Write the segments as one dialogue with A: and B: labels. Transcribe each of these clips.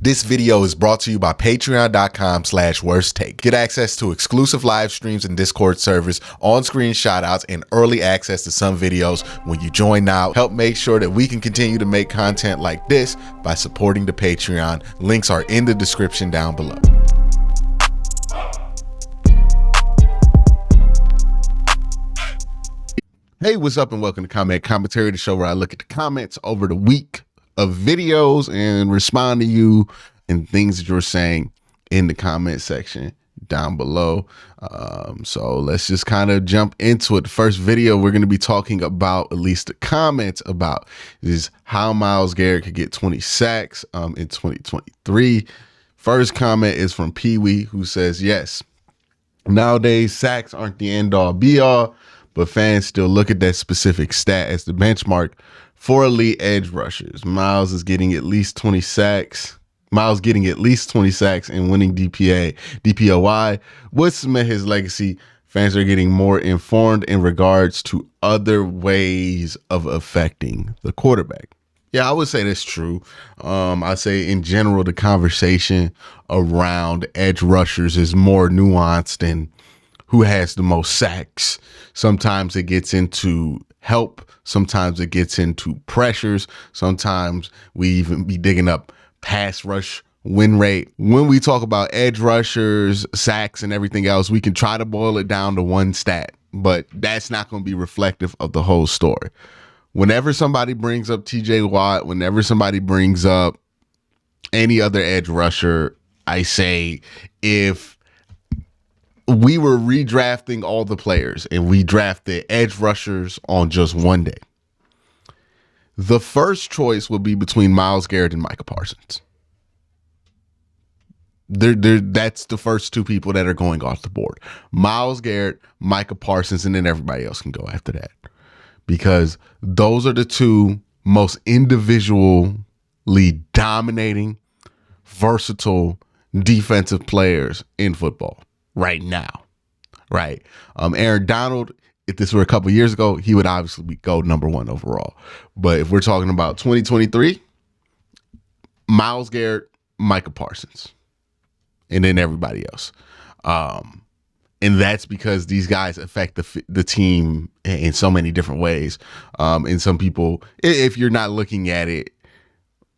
A: This video is brought to you by patreon.com/worsttake. Get access to exclusive live streams and Discord servers, on-screen shoutouts, and early access to some videos when you join now. Help make sure that we can continue to make content like this by supporting the Patreon. Links are in the description down below. Hey, what's up and welcome to Comment Commentary, the show where I look at the comments over the week of videos and respond to you and things that you're saying in the comment section down below. So let's just kind of jump into it. The first video we're going to be talking about, at least the comments about, is how Myles Garrett could get 20 sacks in 2023. First comment is from Pee Wee, who says, yes, nowadays sacks aren't the end all be all, but fans still look at that specific stat as the benchmark for elite edge rushers. Myles is getting at least 20 sacks. Myles getting at least 20 sacks and winning DPOY would cement his legacy. Fans are getting more informed in regards to other ways of affecting the quarterback. Yeah, I would say that's true. I say in general, the conversation around edge rushers is more nuanced than who has the most sacks. Sometimes it gets into help. Sometimes it gets into pressures. Sometimes we even be digging up pass rush win rate. When we talk about edge rushers, sacks, and everything else, we can try to boil it down to one stat, but that's not going to be reflective of the whole story. Whenever somebody brings up TJ Watt, whenever somebody brings up any other edge rusher, I say if we were redrafting all the players and we drafted edge rushers on just one day, the first choice would be between Myles Garrett and Micah Parsons. That's the first two people that are going off the board. Myles Garrett, Micah Parsons, and then everybody else can go after that, because those are the two most individually dominating, versatile defensive players in football right now, right? Aaron Donald, if this were a couple years ago, he would obviously go number one overall. But if we're talking about 2023, Myles Garrett, Micah Parsons, and then everybody else. And that's because these guys affect the team in so many different ways. And some people, if you're not looking at it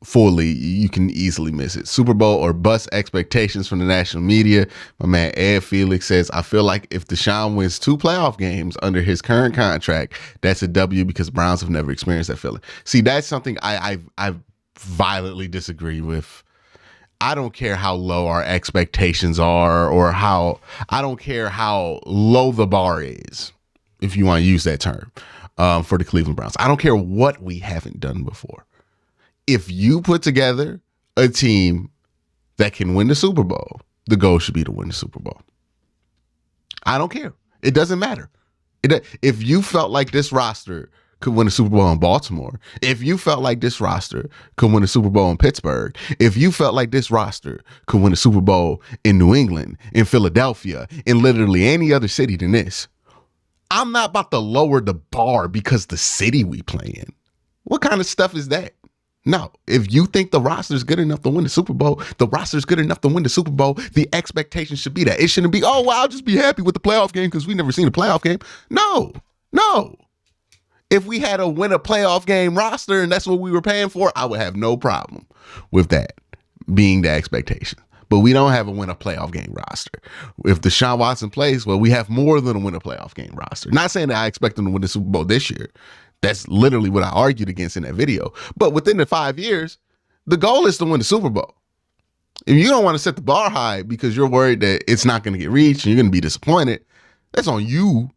A: fully, you can easily miss it. Super Bowl or bust expectations from the national media. My man Ed Felix says, I feel like if Deshaun wins 2 playoff games under his current contract, that's a W because Browns have never experienced that feeling. See, that's something I violently disagree with. I don't care how low our expectations are or I don't care how low the bar is, if you want to use that term, for the Cleveland Browns. I don't care what we haven't done before. If you put together a team that can win the Super Bowl, the goal should be to win the Super Bowl. I don't care. It doesn't matter. If you felt like this roster could win a Super Bowl in Baltimore, if you felt like this roster could win a Super Bowl in Pittsburgh, if you felt like this roster could win a Super Bowl in New England, in Philadelphia, in literally any other city than this, I'm not about to lower the bar because the city we play in. What kind of stuff is that? No, if you think the roster is good enough to win the Super Bowl, the roster is good enough to win the Super Bowl. The expectation should be that. It shouldn't be, oh, well, I'll just be happy with the playoff game because we've never seen a playoff game. No. If we had a win a playoff game roster and that's what we were paying for, I would have no problem with that being the expectation. But we don't have a win a playoff game roster. If Deshaun Watson plays, well, we have more than a win a playoff game roster. Not saying that I expect them to win the Super Bowl this year. That's literally what I argued against in that video. But within the 5 years, the goal is to win the Super Bowl. If you don't want to set the bar high because you're worried that it's not going to get reached and you're going to be disappointed, that's on you.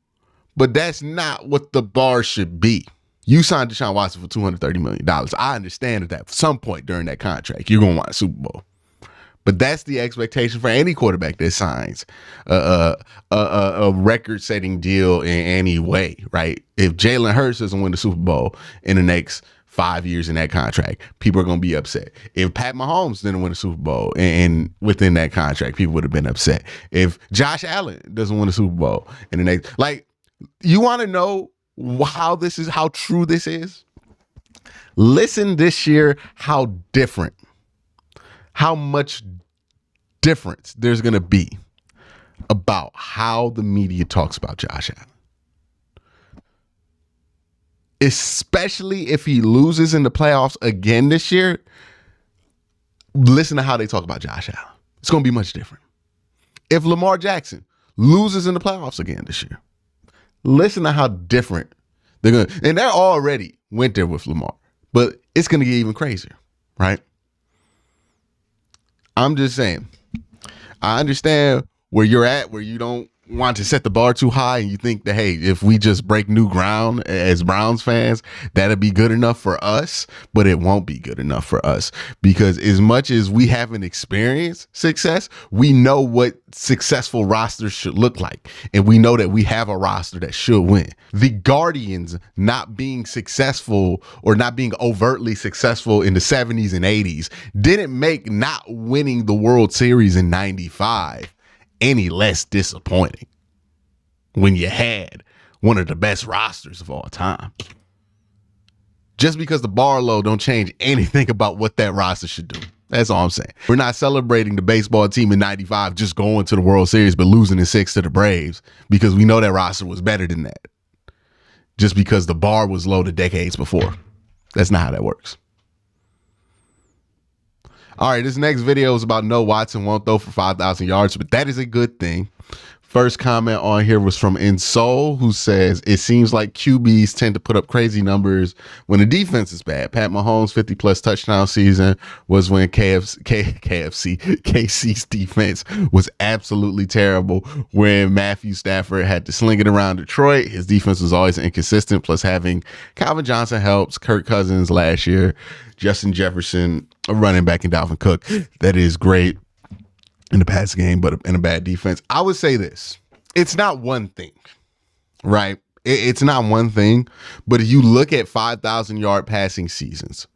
A: But that's not what the bar should be. You signed Deshaun Watson for $230 million. I understand that at some point during that contract, you're going to want a Super Bowl. But that's the expectation for any quarterback that signs a record-setting deal in any way, right? If Jalen Hurts doesn't win the Super Bowl in the next 5 years in that contract, people are going to be upset. If Pat Mahomes didn't win the Super Bowl and within that contract, people would have been upset. If Josh Allen doesn't win the Super Bowl in the next, you want to know how true this is? Listen this year, how different how much difference there's going to be about how the media talks about Josh Allen. Especially if he loses in the playoffs again this year, listen to how they talk about Josh Allen. It's going to be much different. If Lamar Jackson loses in the playoffs again this year, listen to how different they're going to. And they're already went there with Lamar, but it's going to get even crazier, right? I'm just saying, I understand where you're at, where you don't want to set the bar too high and you think that, hey, if we just break new ground as Browns fans, that'll be good enough for us, but it won't be good enough for us, because as much as we haven't experienced success, we know what successful rosters should look like, and we know that we have a roster that should win. The Guardians not being successful or not being overtly successful in the 70s and 80s didn't make not winning the World Series in 95 any less disappointing when you had one of the best rosters of all time. Just because the bar low don't change anything about what that roster should do. That's all I'm saying. We're not celebrating the baseball team in 95 just going to the World Series but losing in 6 to the Braves, because we know that roster was better than that. Just because the bar was low the decades before. That's not how that works. All right, this next video is about no, Watson won't throw for 5,000 yards, but that is a good thing. First comment on here was from Insole, who says, it seems like QBs tend to put up crazy numbers when the defense is bad. Pat Mahomes' 50-plus touchdown season was when KC's defense was absolutely terrible. When Matthew Stafford had to sling it around Detroit, his defense was always inconsistent, plus having Calvin Johnson helps, Kirk Cousins last year, Justin Jefferson, a running back, and Dalvin Cook. That is great in the pass game, but in a bad defense. I would say this. It's not one thing, right? It's not one thing, but if you look at 5,000-yard passing seasons,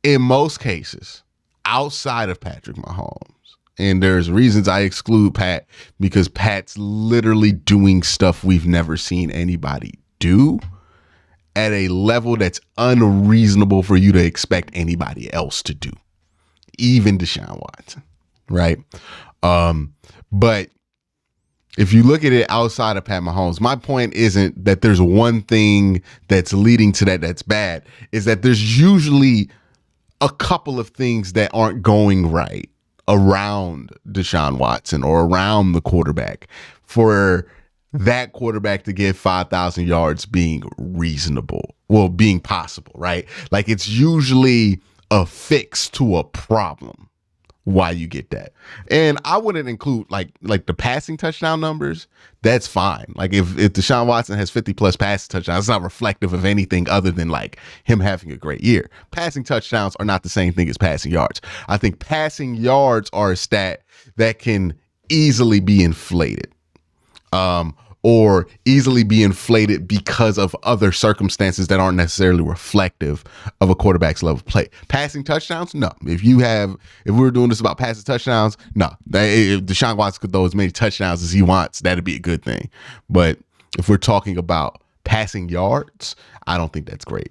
A: in most cases, outside of Patrick Mahomes, and there's reasons I exclude Pat, because Pat's literally doing stuff we've never seen anybody do at a level that's unreasonable for you to expect anybody else to do, even Deshaun Watson, right? But if you look at it outside of Pat Mahomes, my point isn't that there's one thing that's leading to that's bad, is that there's usually a couple of things that aren't going right around Deshaun Watson or around the quarterback for that quarterback to get 5,000 yards being reasonable, well, being possible, right? Like, it's usually a fix to a problem why you get that. And I wouldn't include like the passing touchdown numbers. That's fine. Like, if Deshaun Watson has 50-plus passing touchdowns, it's not reflective of anything other than like him having a great year. Passing touchdowns are not the same thing as passing yards. I think passing yards are a stat that can easily be inflated. Or easily be inflated because of other circumstances that aren't necessarily reflective of a quarterback's level of play. Passing touchdowns, no. If we were doing this about passing touchdowns, no. If Deshaun Watson could throw as many touchdowns as he wants, that'd be a good thing. But if we're talking about passing yards, I don't think that's great.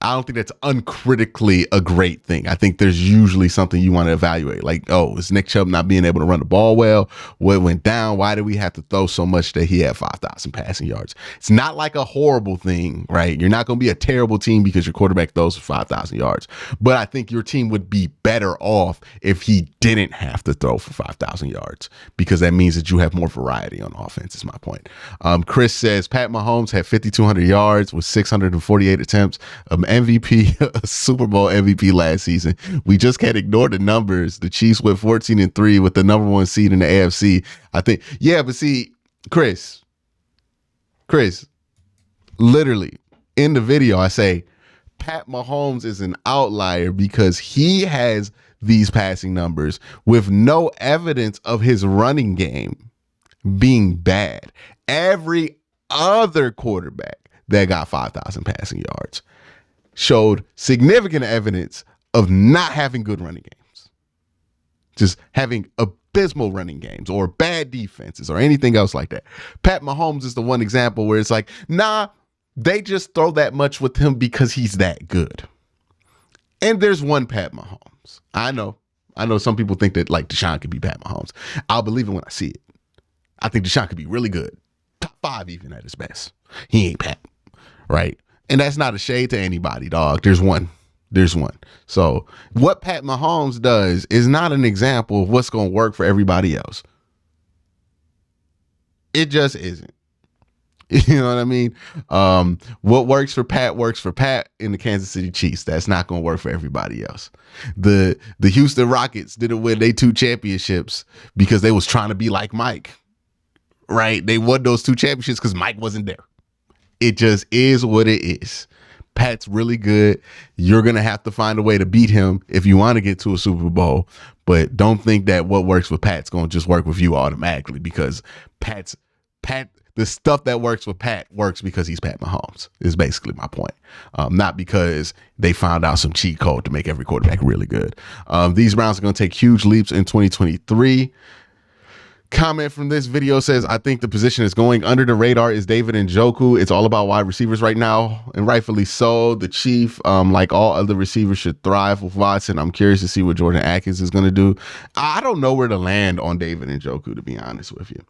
A: I don't think that's uncritically a great thing. I think there's usually something you want to evaluate. Like, oh, is Nick Chubb not being able to run the ball well? What went down? Why did we have to throw so much that he had 5,000 passing yards? It's not like a horrible thing, right? You're not going to be a terrible team because your quarterback throws for 5,000 yards. But I think your team would be better off if he didn't have to throw for 5,000 yards, because that means that you have more variety on offense, is my point. Chris says, Pat Mahomes had 5,200 yards with 648 attempts. MVP, a Super Bowl MVP last season. We just can't ignore the numbers. The Chiefs went 14-3 with the number 1 seed in the AFC. I think, yeah, but see, Chris, literally in the video, I say Pat Mahomes is an outlier because he has these passing numbers with no evidence of his running game being bad. Every other quarterback that got 5,000 passing yards showed significant evidence of not having good running games, just having abysmal running games or bad defenses or anything else like that. Pat Mahomes is the one example where it's like, nah, they just throw that much with him because he's that good. And there's one Pat Mahomes. I know some people think that like Deshaun could be Pat Mahomes. I'll believe it when I see it. I think Deshaun could be really good. Top 5 even at his best. He ain't Pat, right? And that's not a shade to anybody, dog. There's one. So what Pat Mahomes does is not an example of what's going to work for everybody else. It just isn't. You know what I mean? What works for Pat in the Kansas City Chiefs. That's not going to work for everybody else. The Houston Rockets didn't win their 2 championships because they was trying to be like Mike, right? They won those 2 championships because Mike wasn't there. It just is what it is. Pat's really good. You're going to have to find a way to beat him if you want to get to a Super Bowl. But don't think that what works with Pat's going to just work with you automatically, because the stuff that works with Pat works because he's Pat Mahomes, is basically my point. Not because they found out some cheat code to make every quarterback really good. These Browns are going to take huge leaps in 2023. Comment from this video says, I think the position is going under the radar is David Njoku. It's all about wide receivers right now, and rightfully so. The Chief, like all other receivers, should thrive with Watson. I'm curious to see what Jordan Atkins is going to do. I don't know where to land on David Njoku, to be honest with you,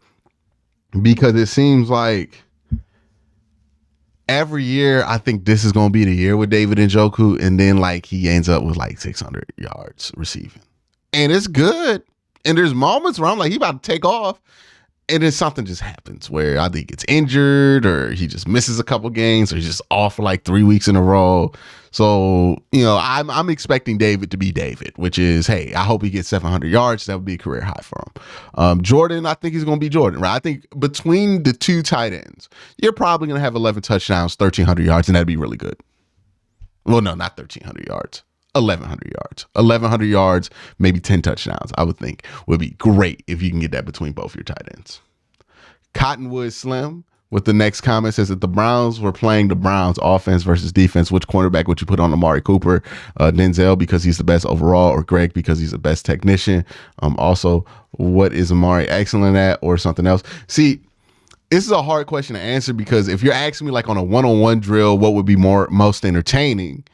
A: because it seems like every year I think this is going to be the year with David Njoku, and then like he ends up with like 600 yards receiving, and it's good. And there's moments where I'm like, he about to take off, and then something just happens where I think he gets injured, or he just misses a couple games, or he's just off for like 3 weeks in a row. So, you know, I'm expecting David to be David, which is, hey, I hope he gets 700 yards. That would be a career high for him. Jordan, I think he's going to be Jordan, right? I think between the 2 tight ends, you're probably going to have 11 touchdowns, 1,300 yards, and that'd be really good. Well, no, not 1,300 yards. 1,100 yards. 1,100 yards, maybe 10 touchdowns, I would think would be great if you can get that between both your tight ends. Cottonwood Slim with the next comment says that the Browns were playing the Browns offense versus defense. Which cornerback would you put on Amari Cooper? Denzel because he's the best overall, or Greg because he's the best technician? Also, what is Amari excellent at, or something else? See, this is a hard question to answer, because if you're asking me like on a one-on-one drill, what would be most entertaining?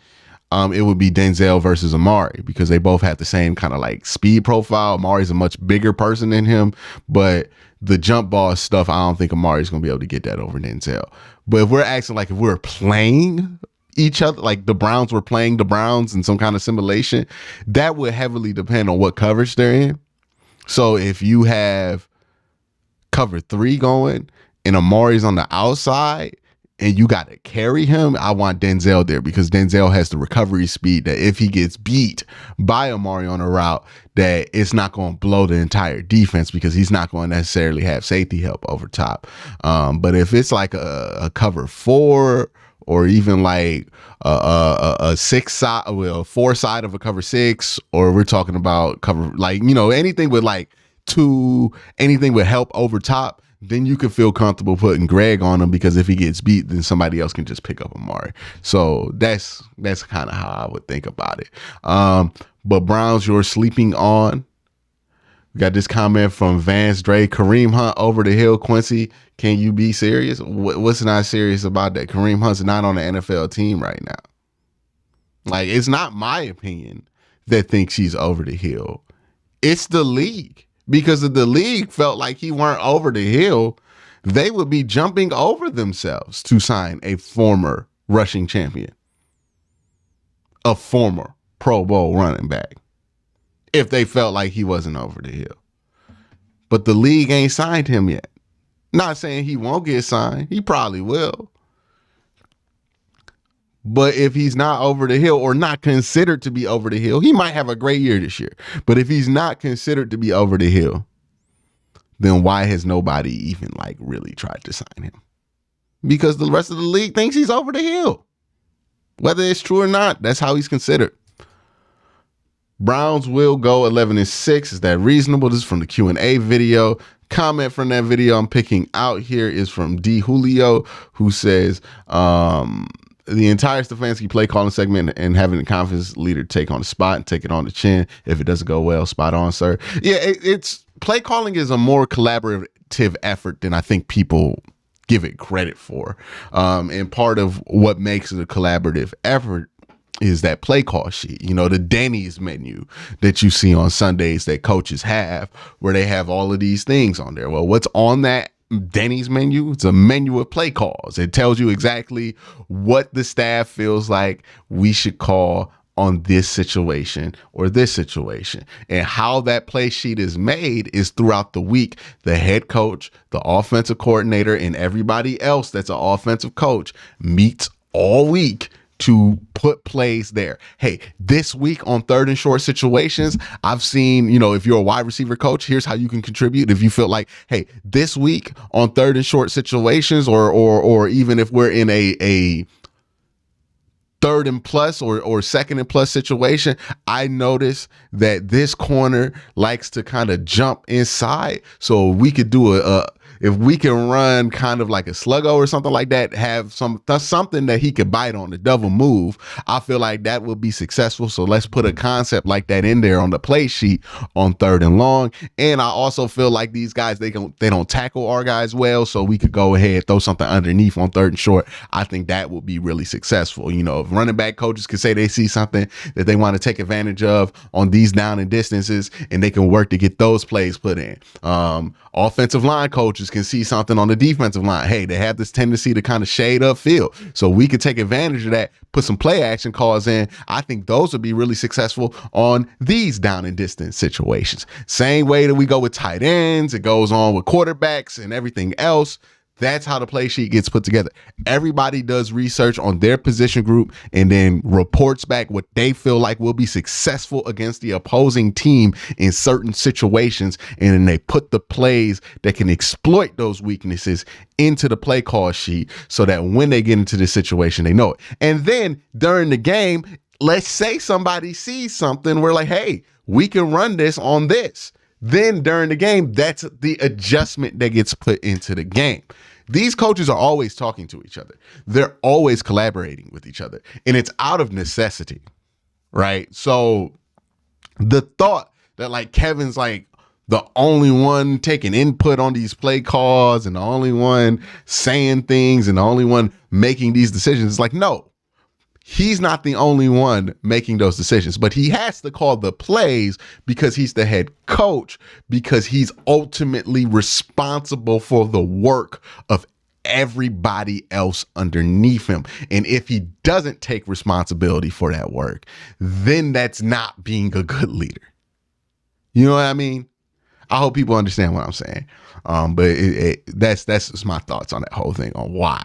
A: It would be Denzel versus Amari, because they both have the same kind of like speed profile. Amari's a much bigger person than him, but the jump ball stuff, I don't think Amari's going to be able to get that over Denzel. But if we're asking like if we're playing each other, like the Browns were playing the Browns in some kind of simulation, that would heavily depend on what coverage they're in. So if you have cover 3 going and Amari's on the outside, and you got to carry him, I want Denzel there, because Denzel has the recovery speed that if he gets beat by Amari on a route, that it's not going to blow the entire defense, because he's not going to necessarily have safety help over top. But if it's like a cover 4, or even like a 6 side, well, 4 side of a cover 6, or we're talking about cover, like, you know, anything with like 2, anything with help over top, then you can feel comfortable putting Greg on him, because if he gets beat, then somebody else can just pick up Amari. So that's kind of how I would think about it. But Browns, you're sleeping on. We got this comment from Vance Dre. Kareem Hunt over the hill. Quincy, can you be serious? What's not serious about that? Kareem Hunt's not on the NFL team right now. Like, it's not my opinion that thinks he's over the hill. It's the league. Because if the league felt like he weren't over the hill, they would be jumping over themselves to sign a former rushing champion, a former Pro Bowl running back, if they felt like he wasn't over the hill. But the league ain't signed him yet. Not saying he won't get signed. He probably will. But if he's not over the hill, or not considered to be over the hill, he might have a great year this year. But if he's not considered to be over the hill, then why has nobody even like really tried to sign him? Because the rest of the league thinks he's over the hill. Whether it's true or not, that's how he's considered. Browns will go 11-6. Is that reasonable? This is from the Q&A video. Comment from that video I'm picking out here is from D. Julio, who says, the entire Stefanski play calling segment and having the confidence leader take on the spot and take it on the chin. If it doesn't go well, spot on, sir. Yeah, it's play calling is a more collaborative effort than I think people give it credit for. And part of what makes it a collaborative effort is that play call sheet, the Denny's menu that you see on Sundays that coaches have, where they have all of these things on there. Well, what's on that Denny's menu? It's a menu of play calls. It tells you exactly what the staff feels like we should call on this situation or this situation. And how that play sheet is made is throughout the week. The head coach, the offensive coordinator, and everybody else that's an offensive coach meets all week to put plays there. Hey, this week on 3rd and short situations, I've seen, if you're a wide receiver coach, here's how you can contribute. If you feel like, hey, this week on 3rd and short situations, or even if we're in a 3rd and plus or 2nd and plus situation, I notice that this corner likes to kind of jump inside. So we could do if we can run kind of like a sluggo or something like that, have something that he could bite on, the double move, I feel like that will be successful. So let's put a concept like that in there on the play sheet on 3rd and long. And I also feel like these guys, they don't tackle our guys well. So we could go ahead, throw something underneath on 3rd and short. I think that will be really successful. If running back coaches can say they see something that they want to take advantage of on these down and distances, and they can work to get those plays put in. Offensive line coaches can see something on the defensive line. Hey, they have this tendency to kind of shade upfield. So we could take advantage of that, put some play action calls in. I think those would be really successful on these down and distance situations. Same way that we go with tight ends, it goes on with quarterbacks and everything else. That's how the play sheet gets put together. Everybody does research on their position group and then reports back what they feel like will be successful against the opposing team in certain situations. And then they put the plays that can exploit those weaknesses into the play call sheet so that when they get into this situation, they know it. And then during the game, let's say somebody sees something, we're like, hey, we can run this on this. Then during the game, that's the adjustment that gets put into the game. These coaches are always talking to each other. They're always collaborating with each other, and it's out of necessity, right? So the thought that like Kevin's like the only one taking input on these play calls and the only one saying things and the only one making these decisions is like, no. He's not the only one making those decisions, but he has to call the plays because he's the head coach, because he's ultimately responsible for the work of everybody else underneath him. And if he doesn't take responsibility for that work, then that's not being a good leader. You know what I mean? I hope people understand what I'm saying. But that's just my thoughts on that whole thing, on why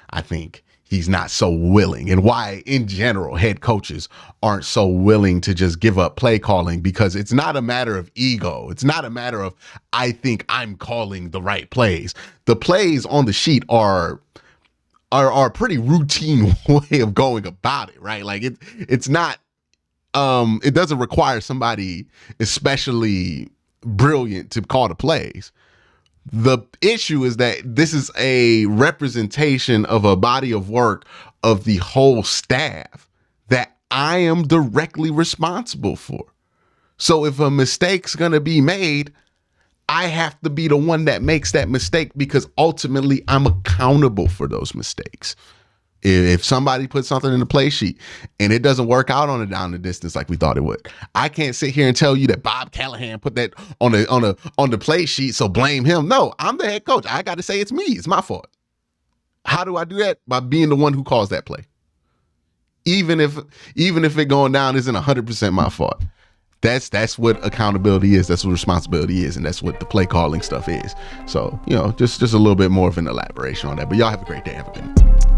A: I think he's not so willing and why in general head coaches aren't so willing to just give up play calling, because it's not a matter of ego. It's not a matter of, I think I'm calling the right plays. The plays on the sheet are a pretty routine way of going about it, right? Like it's not, it doesn't require somebody especially brilliant to call the plays. The issue is that this is a representation of a body of work of the whole staff that I am directly responsible for. So if a mistake's going to be made, I have to be the one that makes that mistake, because ultimately I'm accountable for those mistakes. If somebody puts something in the play sheet and it doesn't work out on the down the distance like we thought it would, I can't sit here and tell you that Bob Callahan put that on the play sheet, so blame him. No, I'm the head coach. I got to say it's me. It's my fault. How do I do that? By being the one who calls that play. Even if it going down isn't 100% my fault. That's what accountability is. That's what responsibility is. And that's what the play calling stuff is. So, just a little bit more of an elaboration on that. But y'all have a great day. Have a good night.